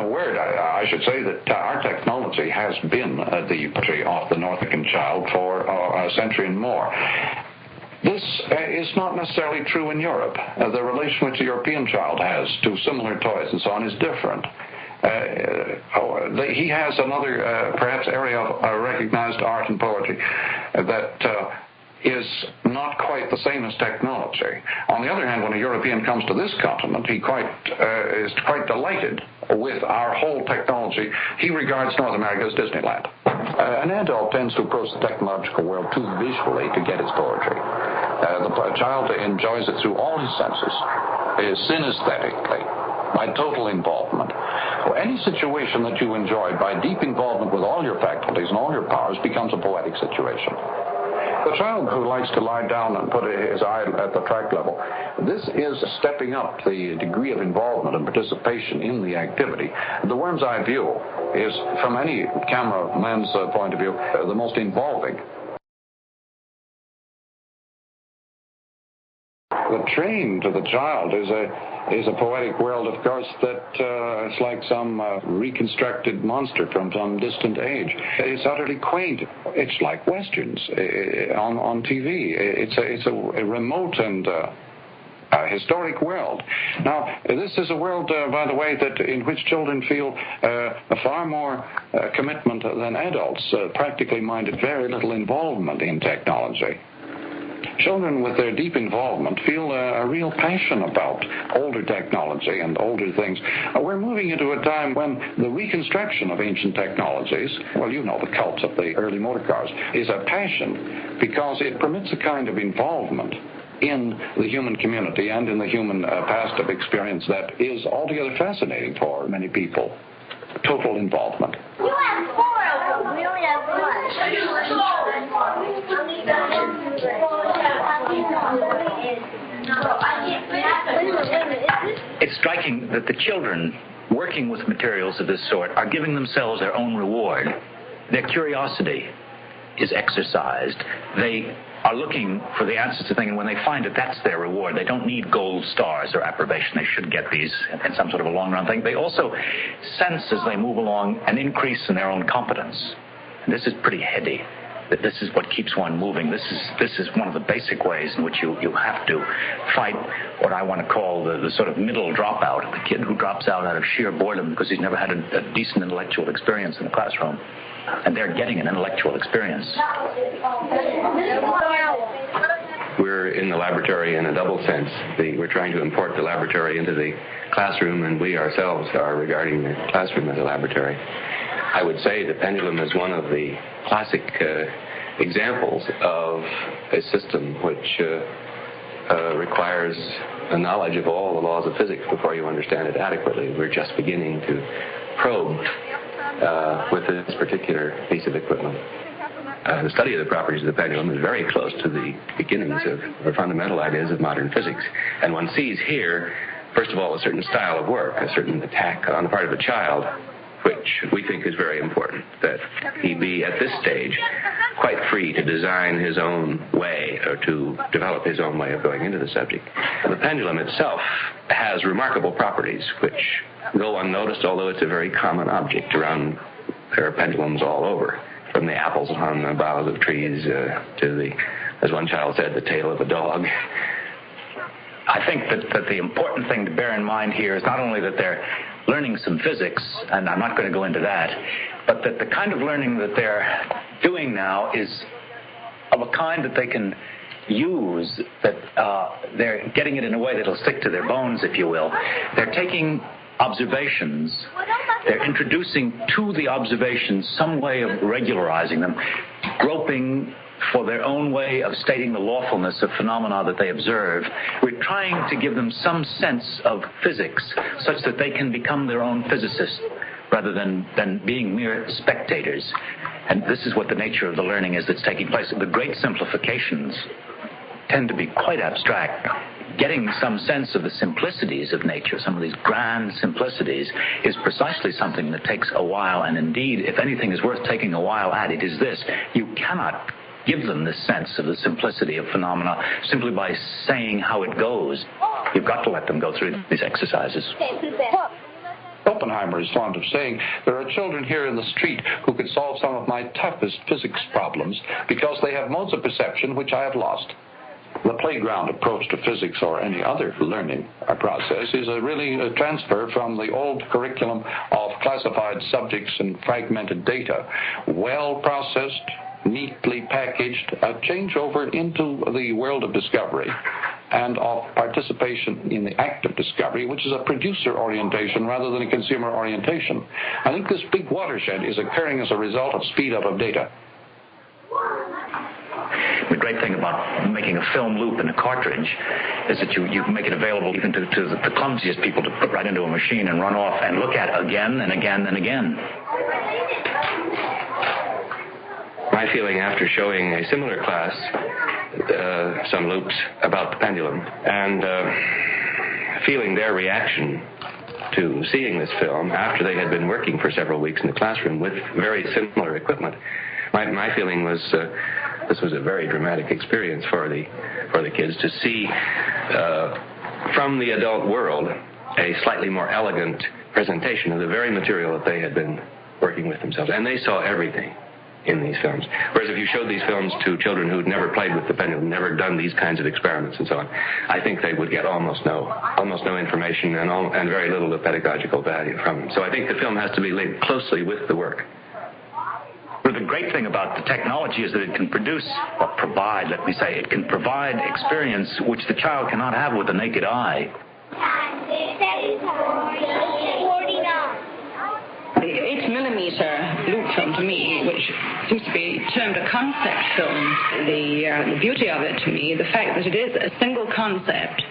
a word, I should say that our technology has been the portrait of the North American child for a century and more. This is not necessarily true in Europe. The relation which the European child has to similar toys and so on is different. He has another, perhaps, area of recognized art and poetry that is not quite the same as technology. On the other hand, when a European comes to this continent, he is quite delighted with our whole technology. He regards North America as Disneyland. An adult tends to approach the technological world too visually to get its poetry. The child enjoys it through all his senses, synesthetically, by total involvement. So any situation that you enjoy by deep involvement with all your faculties and all your powers becomes a poetic situation. The child who likes to lie down and put his eye at the track level, this is stepping up the degree of involvement and participation in the activity. The worm's eye view is, from any cameraman's point of view, the most involving. The train to the child is a poetic world, of course, that is like some reconstructed monster from some distant age. It's utterly quaint. It's like westerns on TV. It's a remote and historic world. Now, this is a world, by the way, in which children feel a far more commitment than adults, practically minded, very little involvement in technology. Children with their deep involvement feel a real passion about older technology and older things. We're moving into a time when the reconstruction of ancient technologies, well, you know, the cult of the early motor cars, is a passion because it permits a kind of involvement in the human community and in the human past of experience that is altogether fascinating for many people. Total involvement. You have 4 of them. We only have 1. It's striking that the children working with materials of this sort are giving themselves their own reward. Their curiosity is exercised. They are looking for the answers to things, and when they find it, that's their reward. They don't need gold stars or approbation. They should get these in some sort of a long-run thing. They also sense as they move along an increase in their own competence. And this is pretty heady. That this is what keeps one moving. This is one of the basic ways in which you have to fight what I want to call the sort of middle dropout, the kid who drops out of sheer boredom because he's never had a decent intellectual experience in the classroom. And they're getting an intellectual experience. We're in the laboratory in a double sense. We're trying to import the laboratory into the classroom, and we ourselves are regarding the classroom as a laboratory. I would say the pendulum is one of the classic examples of a system which requires a knowledge of all the laws of physics before you understand it adequately. We're just beginning to probe with this particular piece of equipment. The study of the properties of the pendulum is very close to the beginnings of the fundamental ideas of modern physics. And one sees here, first of all, a certain style of work, a certain attack on the part of the child, which we think is very important, that he be at this stage quite free to design his own way or to develop his own way of going into the subject. The pendulum itself has remarkable properties which go unnoticed, although it's a very common object. Around there are pendulums all over, from the apples on the boughs of trees to the, as one child said, the tail of a dog. I think that the important thing to bear in mind here is not only that they're learning some physics, and I'm not going to go into that, but that the kind of learning that they're doing now is of a kind that they can use, that they're getting it in a way that'll stick to their bones, if you will. They're taking observations, they're introducing to the observations some way of regularizing them, groping for their own way of stating the lawfulness of phenomena that they observe. We're trying to give them some sense of physics such that they can become their own physicists rather than being mere spectators. And this is what the nature of the learning is that's taking place. The great simplifications tend to be quite abstract. Getting some sense of the simplicities of nature, some of these grand simplicities, is precisely something that takes a while. And indeed, if anything is worth taking a while at, it is this. You cannot give them this sense of the simplicity of phenomena simply by saying how it goes. You've got to let them go through these exercises. Oppenheimer is fond of saying, there are children here in the street who could solve some of my toughest physics problems because they have modes of perception which I have lost. The playground approach to physics or any other learning process is really a transfer from the old curriculum of classified subjects and fragmented data, well processed, neatly packaged, a changeover into the world of discovery and of participation in the act of discovery, which is a producer orientation rather than a consumer orientation. I think this big watershed is occurring as a result of speed up of data. The great thing about making a film loop in a cartridge is that you make it available even to the clumsiest people to put right into a machine and run off and look at again and again and again. My feeling after showing a similar class some loops about the pendulum and feeling their reaction to seeing this film after they had been working for several weeks in the classroom with very similar equipment, my feeling was this was a very dramatic experience for the kids to see from the adult world a slightly more elegant presentation of the very material that they had been working with themselves. And they saw everything in these films. Whereas if you showed these films to children who'd never played with the pendulum, never done these kinds of experiments and so on, I think they would get almost no information and very little of pedagogical value from them. So I think the film has to be linked closely with the work. Well, the great thing about the technology is that it can produce, or provide, let me say, it can provide experience which the child cannot have with the naked eye. The 8mm loop film to me, which seems to be termed a concept film, the beauty of it to me, the fact that it is a single concept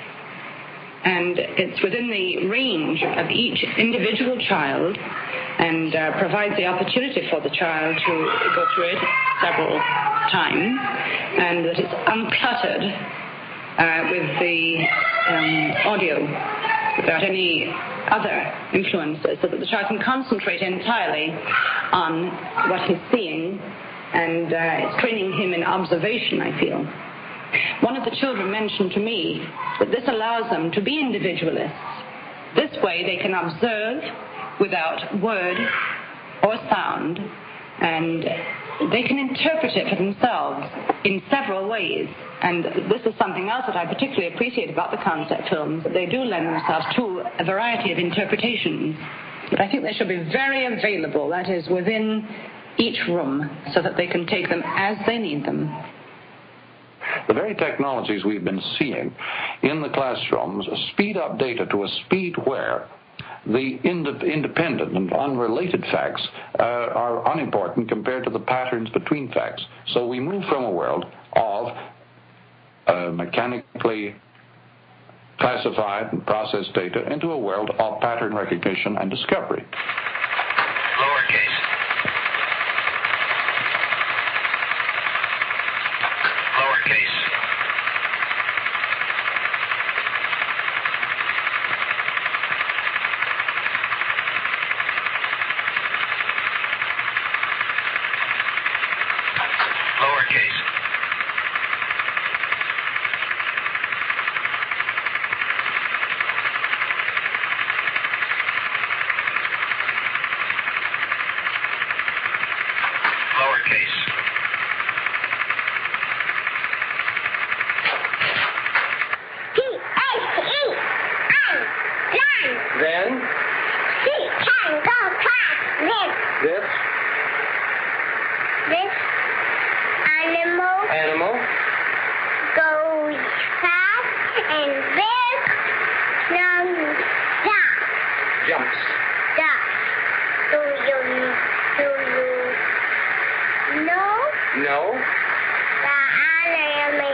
and it's within the range of each individual child and provides the opportunity for the child to go through it several times, and that it's uncluttered with the audio without any other influences, so that the child can concentrate entirely on what he's seeing, and it's training him in observation, I feel. One of the children mentioned to me that this allows them to be individualists. This way they can observe without word or sound, and they can interpret it for themselves in several ways. And this is something else that I particularly appreciate about the concept films, that they do lend themselves to a variety of interpretations. But I think they should be very available, that is, within each room, so that they can take them as they need them. The very technologies we've been seeing in the classrooms speed up data to a speed where the independent and unrelated facts are unimportant compared to the patterns between facts. So we move from a world of mechanically classified and processed data into a world of pattern recognition and discovery. Lowercase. Lowercase. Lowercase. Then This animal goes fast, and this jumps. Do you know No. the animal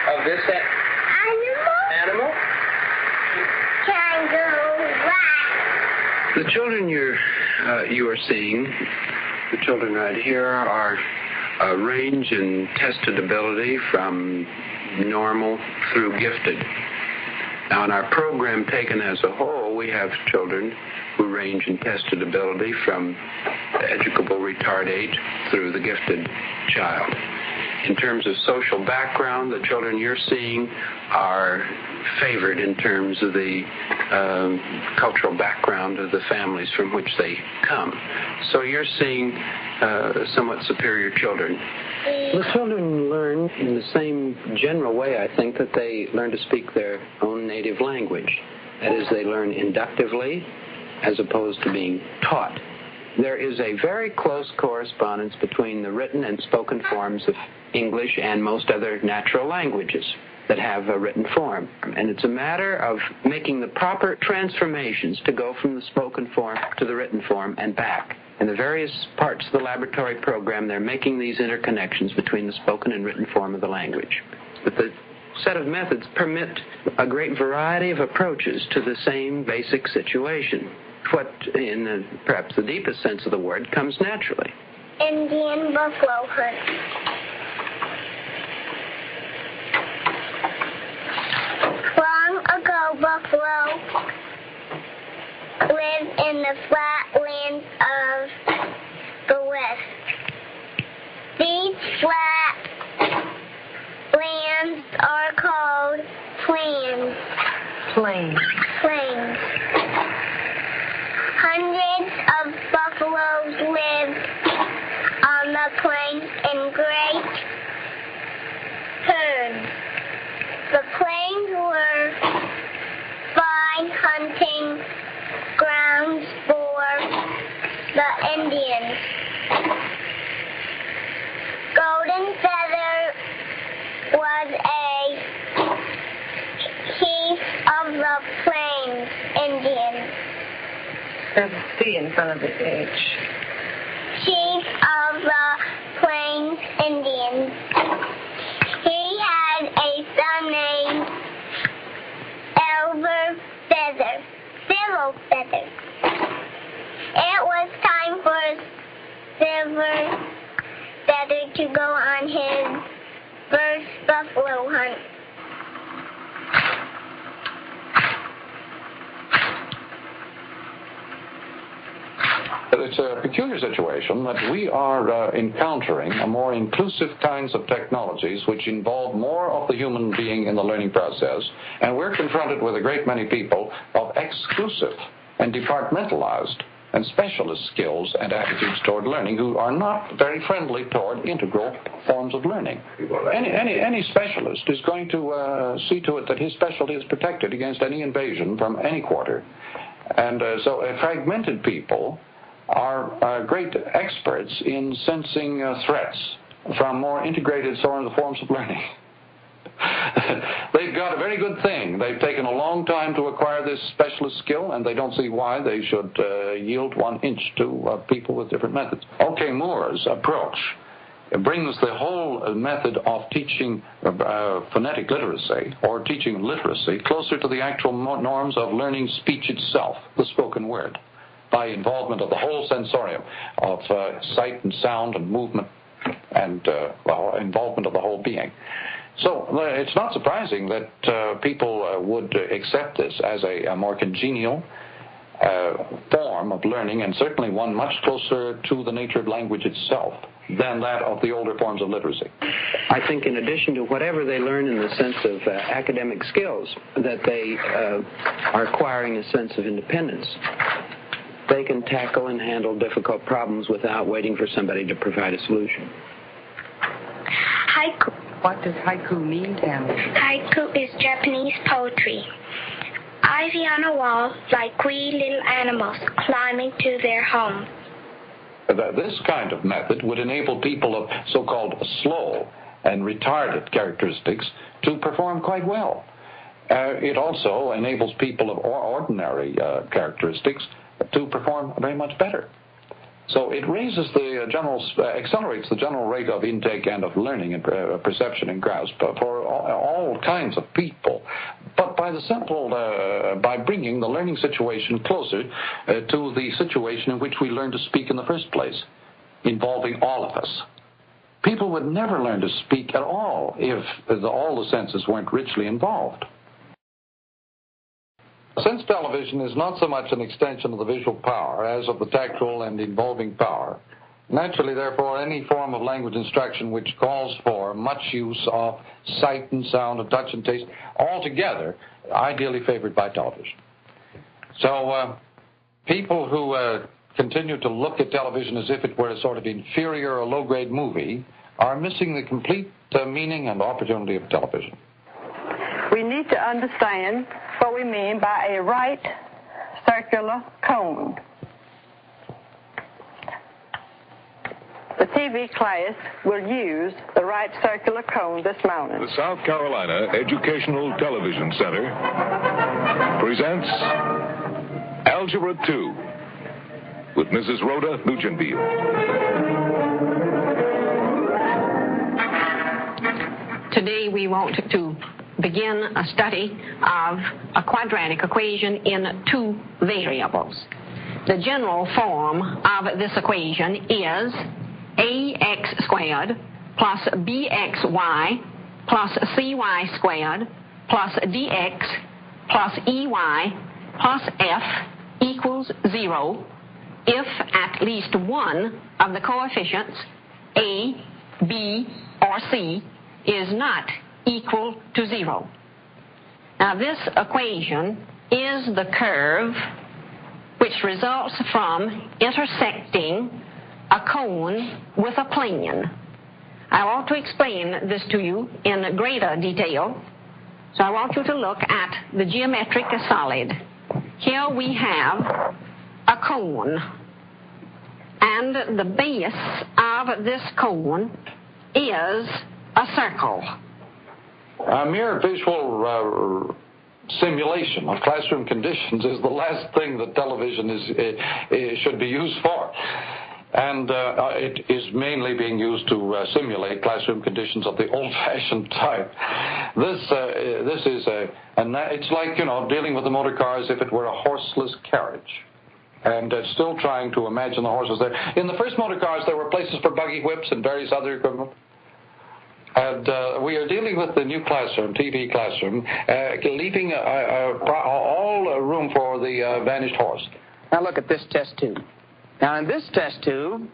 Of this animal? can go right? The children you are seeing, the children right here, are range in tested ability from normal through gifted. Now, in our program taken as a whole, we have children who range in tested ability from the educable retardate through the gifted child. In terms of social background, the children you're seeing are favored in terms of the cultural background of the families from which they come. So you're seeing somewhat superior children. The children learn in the same general way, I think, that they learn to speak their own native language. That is, they learn inductively as opposed to being taught. There is a very close correspondence between the written and spoken forms of English and most other natural languages that have a written form. And it's a matter of making the proper transformations to go from the spoken form to the written form and back. In the various parts of the laboratory program, they're making these interconnections between the spoken and written form of the language. But the set of methods permit a great variety of approaches to the same basic situation. What, in perhaps the deepest sense of the word, comes naturally. Indian buffalo hunt. Long ago, buffalo lived in the flatlands of the West. These flat lands are called plains. Plains. Hundreds of buffaloes lived on the plains in great herds. The plains were fine hunting grounds for the Indians. Golden Feather was a chief of the Plains Indians. There's a C in front of the H. Chief of the Plains Indians. He had a son named Silver Feather. It was time for Silver Feather to go on his first buffalo hunt. It's a peculiar situation that we are encountering a more inclusive kinds of technologies which involve more of the human being in the learning process, and we're confronted with a great many people of exclusive and departmentalized and specialist skills and attitudes toward learning who are not very friendly toward integral forms of learning. Any specialist is going to see to it that his specialty is protected against any invasion from any quarter. And so fragmented people are great experts in sensing threats from more integrated forms of learning. They've got a very good thing. They've taken a long time to acquire this specialist skill, and they don't see why they should yield 1 inch to people with different methods. OK. Moore's approach brings the whole method of teaching phonetic literacy or teaching literacy closer to the actual norms of learning speech itself, the spoken word, by involvement of the whole sensorium of sight and sound and movement and involvement of the whole being. So it's not surprising that people would accept this as a more congenial form of learning, and certainly one much closer to the nature of language itself than that of the older forms of literacy. I think in addition to whatever they learn in the sense of academic skills, that they are acquiring a sense of independence. They can tackle and handle difficult problems without waiting for somebody to provide a solution. Haiku. What does haiku mean, Tammy? Haiku is Japanese poetry. Ivy on a wall, like wee little animals climbing to their home. This kind of method would enable people of so-called slow and retarded characteristics to perform quite well. It also enables people of ordinary characteristics to perform very much better. So it raises accelerates the general rate of intake and of learning and perception and grasp for all kinds of people. But by bringing the learning situation closer to the situation in which we learn to speak in the first place, involving all of us. People would never learn to speak at all if all the senses weren't richly involved. Since television is not so much an extension of the visual power as of the tactile and involving power, Naturally, therefore, any form of language instruction which calls for much use of sight and sound, of touch and taste, altogether ideally favored by television. So people who continue to look at television as if it were a sort of inferior or low-grade movie are missing the complete meaning and opportunity of television. We need to understand what we mean by a right circular cone. The TV class will use the right circular cone this morning. The South Carolina Educational Television Center presents Algebra 2 with Mrs. Rhoda Nugentbiel. Today we want to begin a study of a quadratic equation in two variables. The general form of this equation is ax squared plus bxy plus cy squared plus dx plus ey plus f equals 0 if at least one of the coefficients, a, b, or c, is not equal to 0. Now this equation is the curve which results from intersecting a cone with a plane. I want to explain this to you in greater detail, so I want you to look at the geometric solid. Here we have a cone, and the base of this cone is a circle. A mere visual simulation of classroom conditions is the last thing that television should be used for. And it is mainly being used to simulate classroom conditions of the old-fashioned type. This is it's like, dealing with the motor car as if it were a horseless carriage. And still trying to imagine the horses there. In the first motor cars, there were places for buggy whips and various other equipment. And we are dealing with the new classroom, TV classroom, leaving all room for the vanished horse. Now look at this test tube. Now in this test tube,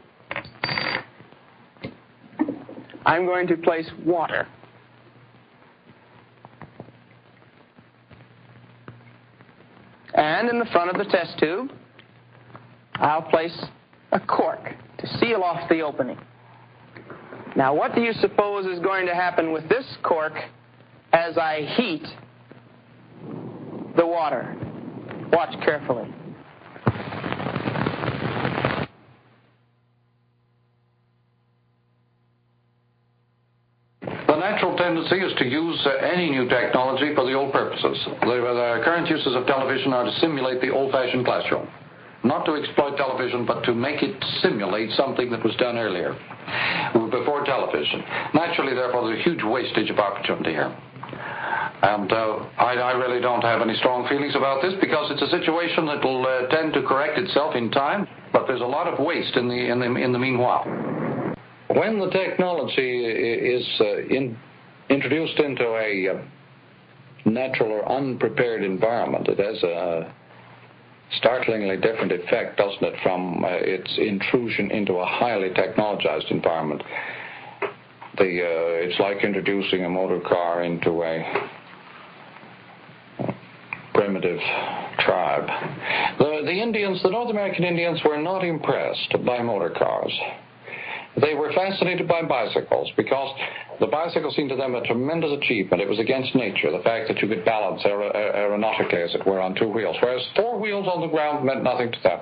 I'm going to place water. And in the front of the test tube, I'll place a cork to seal off the opening. Now what do you suppose is going to happen with this cork as I heat the water? Watch carefully. The natural tendency is to use any new technology for the old purposes. The current uses of television are to simulate the old-fashioned classroom. Not to exploit television, but to make it simulate something that was done earlier, before television. Naturally, therefore, there's a huge wastage of opportunity here. And I really don't have any strong feelings about this, because it's a situation that will tend to correct itself in time, but there's a lot of waste in the meanwhile. When the technology is introduced into a natural or unprepared environment, it has a startlingly different effect, doesn't it, from its intrusion into a highly technologized environment. It's like introducing a motor car into a primitive tribe. The North American Indians were not impressed by motor cars. They were fascinated by bicycles, because the bicycle seemed to them a tremendous achievement. It was against nature, the fact that you could balance aeronautically, as it were, on two wheels, whereas four wheels on the ground meant nothing to them.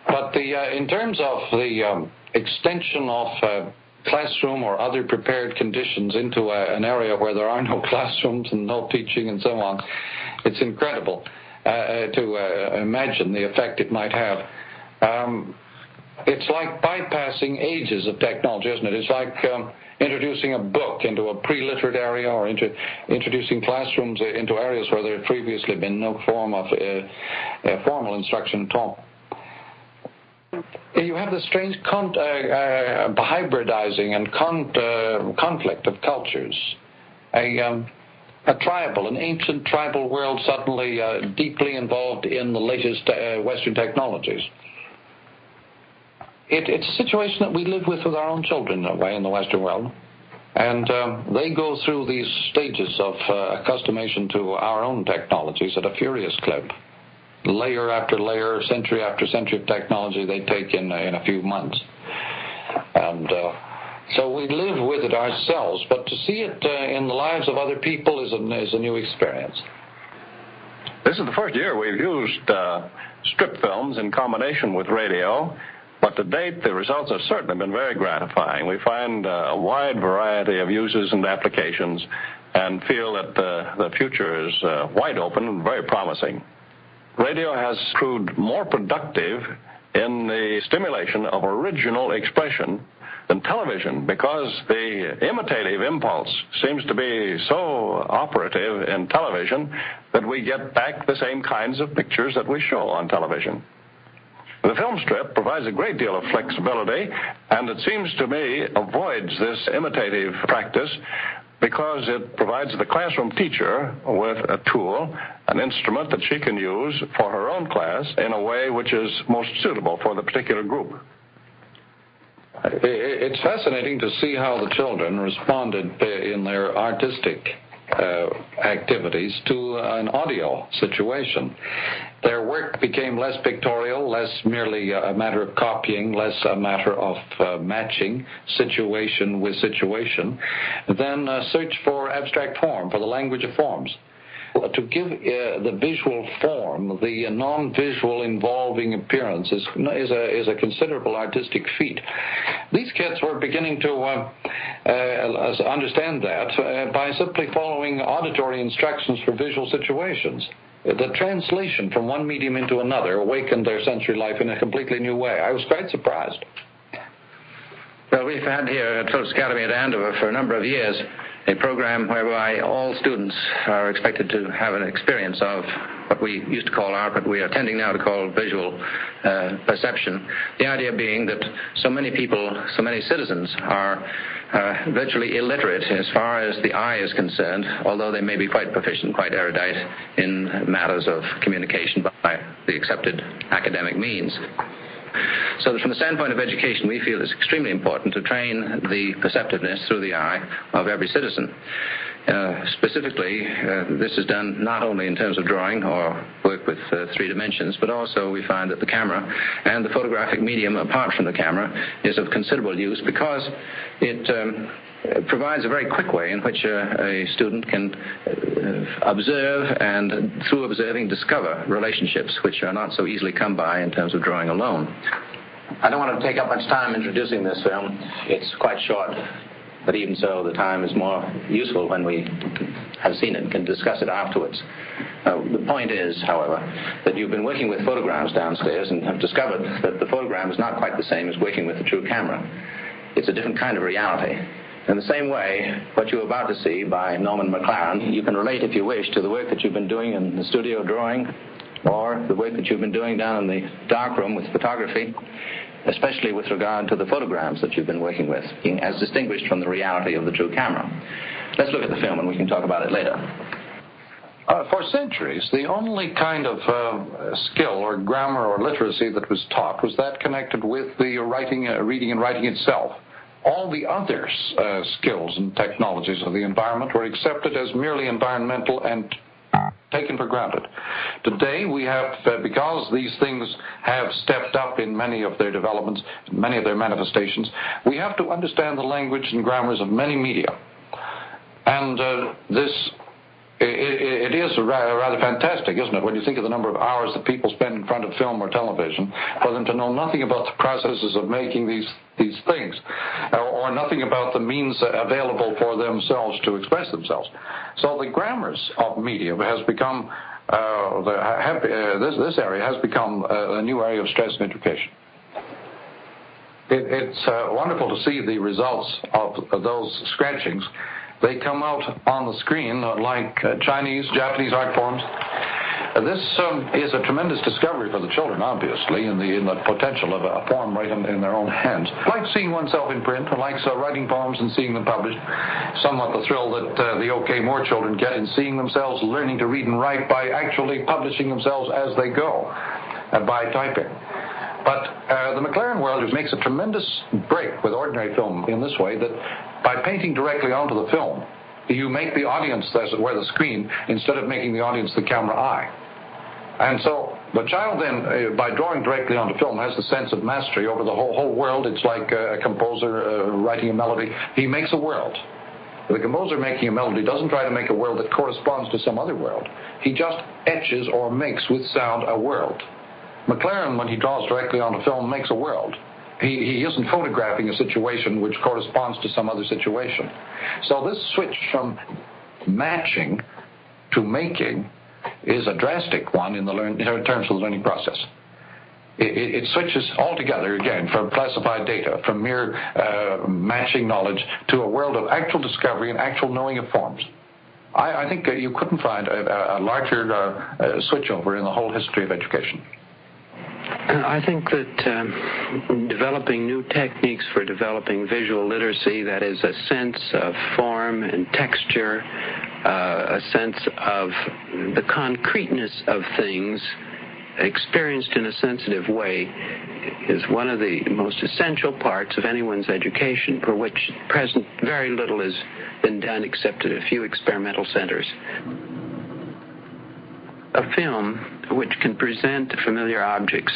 But in terms of the extension of classroom or other prepared conditions into an area where there are no classrooms and no teaching and so on, it's incredible to imagine the effect it might have. It's like bypassing ages of technology, isn't it? It's like introducing a book into a pre-literate area, or introducing classrooms into areas where there had previously been no form of formal instruction at all. You have the strange hybridizing and conflict of cultures. An ancient tribal world suddenly deeply involved in the latest Western technologies. it's a situation that we live with our own children in a way in the Western world. And they go through these stages of accustomation to our own technologies at a furious clip. Layer after layer, century after century of technology they take in a few months. And so we live with it ourselves, but to see it in the lives of other people is a new experience. This is the first year we've used strip films in combination with radio, but to date the results have certainly been very gratifying. We find a wide variety of uses and applications and feel that the future is wide open and very promising. Radio has proved more productive in the stimulation of original expression than television because the imitative impulse seems to be so operative in television that we get back the same kinds of pictures that we show on television. The film strip provides a great deal of flexibility, and it seems to me avoids this imitative practice because it provides the classroom teacher with a tool, an instrument that she can use for her own class in a way which is most suitable for the particular group. It's fascinating to see how the children responded in their artistic activities to an audio situation. Their work became less pictorial, less merely a matter of copying, less a matter of matching situation with situation, then search for abstract form, for the language of forms. To give the visual form, the non-visual involving appearance is a considerable artistic feat. These kids were beginning to understand that by simply following auditory instructions for visual situations. The translation from one medium into another awakened their sensory life in a completely new way. I was quite surprised. Well, we've had here at Phillips Academy at Andover for a number of years a program whereby all students are expected to have an experience of what we used to call art, but we are tending now to call visual perception. The idea being that so many people, so many citizens are virtually illiterate as far as the eye is concerned, although they may be quite proficient, quite erudite in matters of communication by the accepted academic means. So that from the standpoint of education, we feel it's extremely important to train the perceptiveness through the eye of every citizen. Specifically, this is done not only in terms of drawing or work with 3 dimensions, but also we find that the camera and the photographic medium apart from the camera is of considerable use because it provides a very quick way in which a student can observe and, through observing, discover relationships which are not so easily come by in terms of drawing alone. I don't want to take up much time introducing this film. It's quite short, but even so, the time is more useful when we have seen it and can discuss it afterwards. The point is, however, that you've been working with photographs downstairs and have discovered that the photogram is not quite the same as working with a true camera. It's a different kind of reality. In the same way, what you're about to see by Norman McLuhan, you can relate, if you wish, to the work that you've been doing in the studio drawing or the work that you've been doing down in the darkroom with photography, especially with regard to the photograms that you've been working with, as distinguished from the reality of the true camera. Let's look at the film and we can talk about it later. For centuries, the only kind of skill or grammar or literacy that was taught was that connected with the reading and writing itself. All the other skills and technologies of the environment were accepted as merely environmental and taken for granted. Today we have, because these things have stepped up in many of their developments, many of their manifestations, we have to understand the language and grammars of many media. And it is rather fantastic, isn't it, when you think of the number of hours that people spend in front of film or television, for them to know nothing about the processes of making these things, or nothing about the means available for themselves to express themselves. So the grammars of media has become, this area has become a new area of stress in education. It's wonderful to see the results of those scratchings. They come out on the screen like Chinese, Japanese art forms. This is a tremendous discovery for the children, obviously, in the potential of a form right in their own hands. Like seeing oneself in print, like writing poems and seeing them published. Somewhat the thrill that the OK Moore children get in seeing themselves learning to read and write by actually publishing themselves as they go, by typing. But the McLuhan world makes a tremendous break with ordinary film in this way, that by painting directly onto the film, you make the audience, as it were, the screen, instead of making the audience the camera eye. And so the child then, by drawing directly onto film, has the sense of mastery over the whole world. It's like a composer writing a melody. He makes a world. The composer making a melody doesn't try to make a world that corresponds to some other world. He just etches or makes with sound a world. McLuhan, when he draws directly onto film, makes a world. He isn't photographing a situation which corresponds to some other situation. So this switch from matching to making is a drastic one in terms of the learning process. It switches altogether, again, from classified data, from mere matching knowledge, to a world of actual discovery and actual knowing of forms. I think you couldn't find a larger switchover in the whole history of education. I think that developing new techniques for developing visual literacy, that is a sense of form and texture, a sense of the concreteness of things experienced in a sensitive way, is one of the most essential parts of anyone's education, for which at present very little has been done except at a few experimental centers. A film which can present familiar objects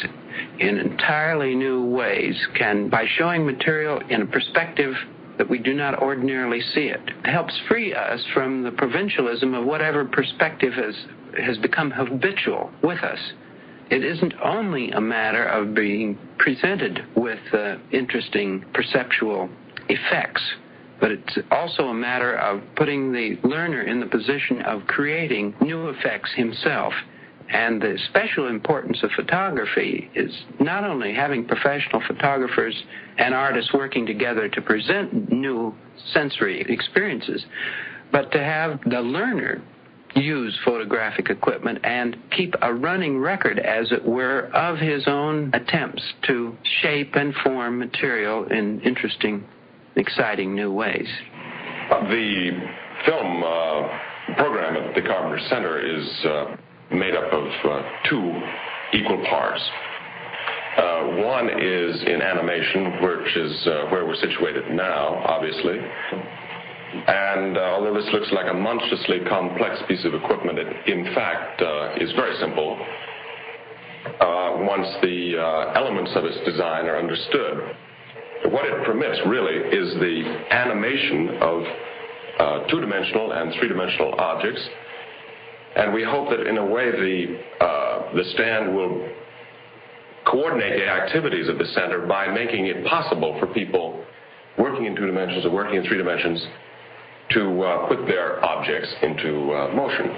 in entirely new ways can, by showing material in a perspective that we do not ordinarily see it, helps free us from the provincialism of whatever perspective has become habitual with us. It isn't only a matter of being presented with interesting perceptual effects, but it's also a matter of putting the learner in the position of creating new effects himself. And the special importance of photography is not only having professional photographers and artists working together to present new sensory experiences, but to have the learner use photographic equipment and keep a running record, as it were, of his own attempts to shape and form material in interesting, exciting new ways. The film program at the Carpenter Center is made up of two equal parts. One is in animation, which is where we're situated now, obviously. And although this looks like a monstrously complex piece of equipment, it in fact is very simple once the elements of its design are understood. What it permits, really, is the animation of two-dimensional and three-dimensional objects. And we hope that, in a way, the stand will coordinate the activities of the center by making it possible for people working in two dimensions or working in three dimensions to put their objects into motion.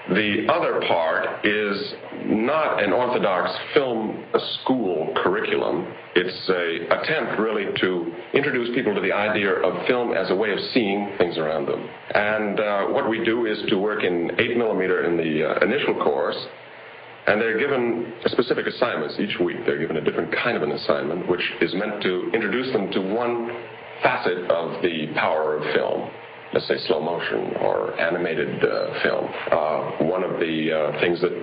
The other part is not an orthodox film school curriculum. It's an attempt, really, to introduce people to the idea of film as a way of seeing things around them. And what we do is to work in 8mm in the initial course, and they're given specific assignments each week. They're given a different kind of an assignment, which is meant to introduce them to one facet of the power of film. Let's say slow motion or animated film. One of the things that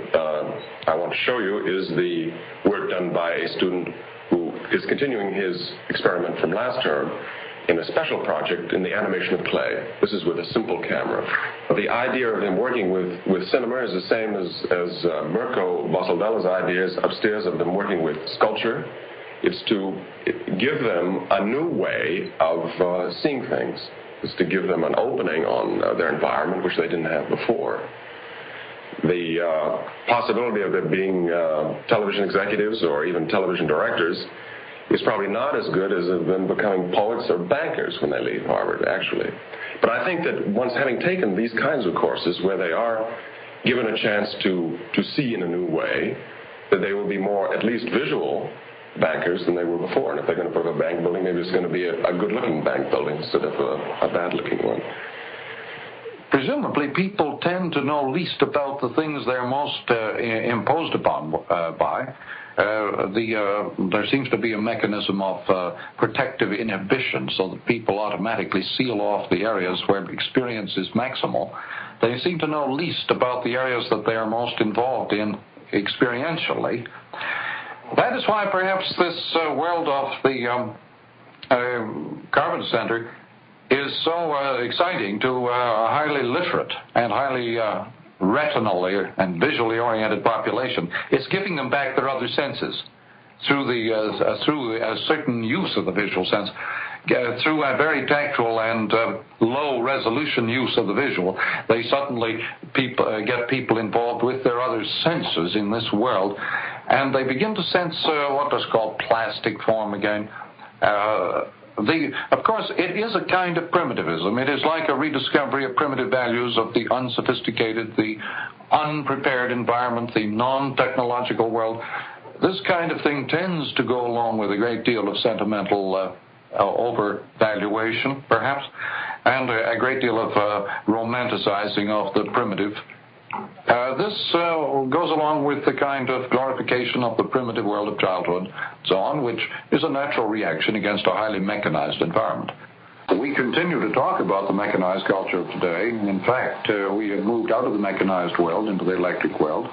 I want to show you is the work done by a student who is continuing his experiment from last term in a special project in the animation of clay. This is with a simple camera. The idea of them working with cinema is the same as Mirko Bosseldella's ideas upstairs of them working with sculpture. It's to give them a new way of seeing things. Is to give them an opening on their environment, which they didn't have before. The possibility of them being television executives or even television directors is probably not as good as of them becoming poets or bankers when they leave Harvard, actually. But I think that once having taken these kinds of courses where they are given a chance to see in a new way, that they will be more, at least visual, bankers than they were before. And if they're going to put up a bank building, maybe it's going to be a good-looking bank building instead of a bad-looking one. Presumably, people tend to know least about the things they're most imposed upon by. There seems to be a mechanism of protective inhibition, so that people automatically seal off the areas where experience is maximal. They seem to know least about the areas that they are most involved in experientially. That is why perhaps this world of the Carpenter Center is so exciting to a highly literate and highly retinally and visually oriented population. It's giving them back their other senses through a certain use of the visual sense. Through a very tactile and low-resolution use of the visual, they suddenly get people involved with their other senses in this world, and they begin to sense what is called plastic form again. Of course, it is a kind of primitivism. It is like a rediscovery of primitive values of the unsophisticated, the unprepared environment, the non-technological world. This kind of thing tends to go along with a great deal of sentimental overvaluation, perhaps, and a great deal of romanticizing of the primitive. This goes along with the kind of glorification of the primitive world of childhood, so on, which is a natural reaction against a highly mechanized environment. We continue to talk about the mechanized culture of today. In fact, we have moved out of the mechanized world into the electric world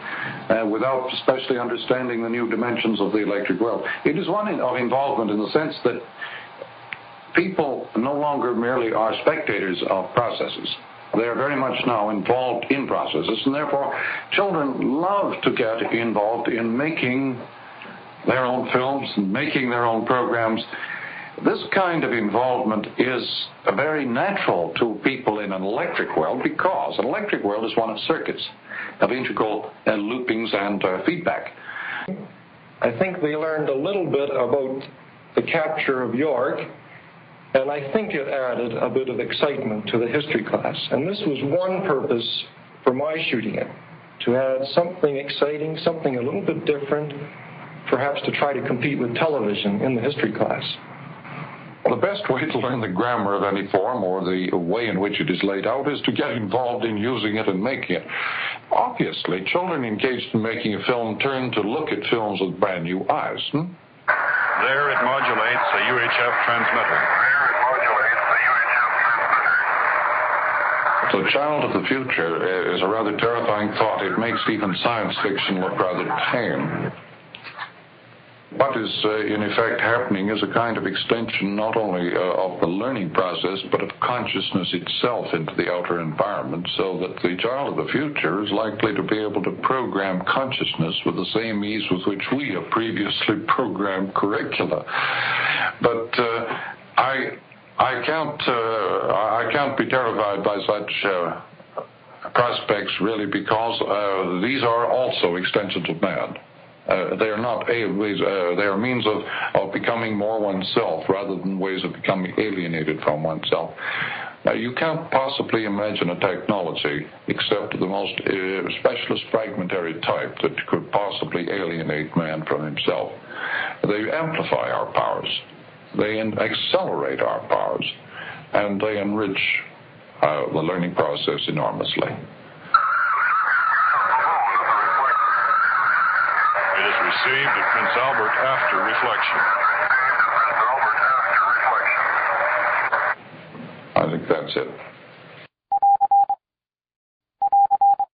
without especially understanding the new dimensions of the electric world. It is one of involvement in the sense that people no longer merely are spectators of processes. They are very much now involved in processes, and therefore children love to get involved in making their own films and making their own programs. This kind of involvement is very natural to people in an electric world because an electric world is one of circuits of integral loopings and feedback. I think they learned a little bit about the capture of York, and I think it added a bit of excitement to the history class. And this was one purpose for my shooting it, to add something exciting, something a little bit different, perhaps to try to compete with television in the history class. Well, the best way to learn the grammar of any form or the way in which it is laid out is to get involved in using it and making it. Obviously, children engaged in making a film turn to look at films with brand new eyes. There it modulates a UHF transmitter. The child of the future is a rather terrifying thought. It makes even science fiction look rather tame. What is, in effect, happening is a kind of extension not only of the learning process, but of consciousness itself into the outer environment, so that the child of the future is likely to be able to program consciousness with the same ease with which we have previously programmed curricula. But I can't be terrified by such prospects, really, because these are also extensions of man. They are not they are means of becoming more oneself rather than ways of becoming alienated from oneself. Now, you can't possibly imagine a technology except the most specialist fragmentary type that could possibly alienate man from himself. They amplify our powers. They accelerate our powers, and they enrich the learning process enormously. It is received at Prince Albert after reflection. I think that's it.